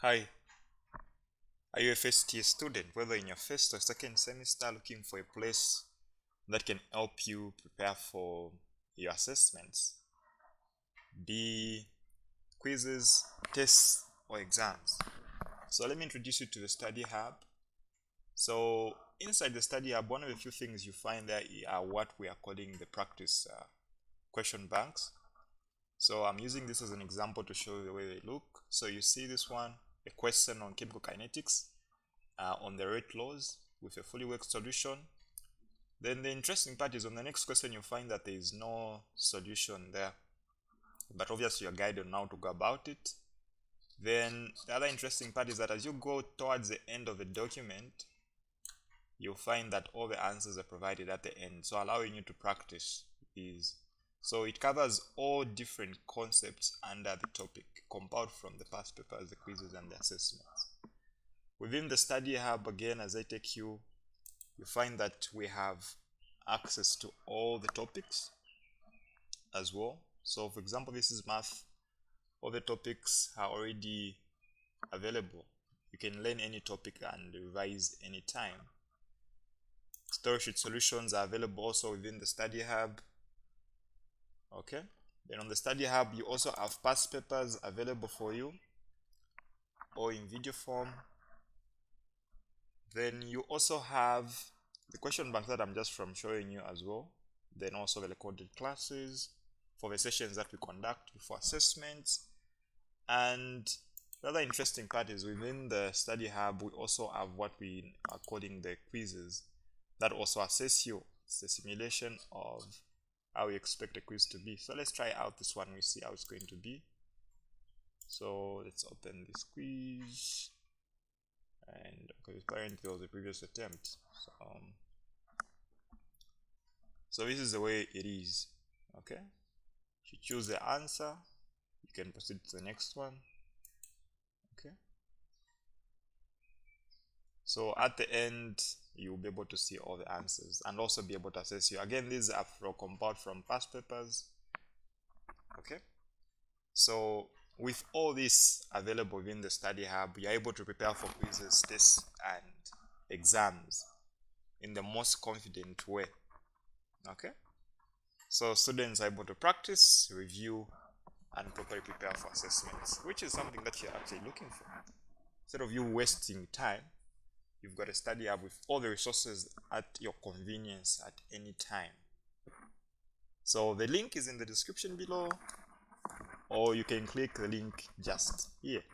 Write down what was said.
Hi, are you a first year student, whether in your first or second semester, looking for a place that can help you prepare for your assessments, be quizzes, tests, or exams? So let me introduce you to the Study Hub. So inside the Study Hub, one of the few things you find there are what we are calling the practice question banks. So I'm using this as an example to show you the way they look. So you see this one, a question on chemical kinetics on the rate laws with a fully worked solution. Then the interesting part is on the next question you find that there is no solution there, but obviously you're guided on how to go about it. Then the other interesting part is that as you go towards the end of the document, you'll find that all the answers are provided at the end, so allowing you to practice these. So it covers all different concepts under the topic, compiled from the past papers, the quizzes, and the assessments. Within the Study Hub, again, as I take you, you find that we have access to all the topics as well. So for example, this is math. All the topics are already available. You can learn any topic and revise anytime. Story sheet solutions are available also within the Study Hub. Okay, then on the Study Hub you also have past papers available for you, or in video form. Then you also have the question bank that I'm just from showing you as well. Then also the recorded classes for the sessions that we conduct before assessments. And the other interesting part is within the Study Hub we also have what we are calling the quizzes that also assess you. It's the simulation of how we expect a quiz to be. So let's try out this one, we see how it's going to be. So let's open this quiz, and okay, apparently it was a previous attempt. So this is the way it is. Okay, if you choose the answer, you can proceed to the next one. Okay, so at the end you'll be able to see all the answers and also be able to assess you. Again, these are compiled from past papers. Okay, so with all this available within the Study Hub, you're able to prepare for quizzes, tests, and exams in the most confident way. Okay, so students are able to practice, review, and properly prepare for assessments, which is something that you're actually looking for. Instead of you wasting time, you've got a Study Hub with all the resources at your convenience at any time. So the link is in the description below, or you can click the link just here.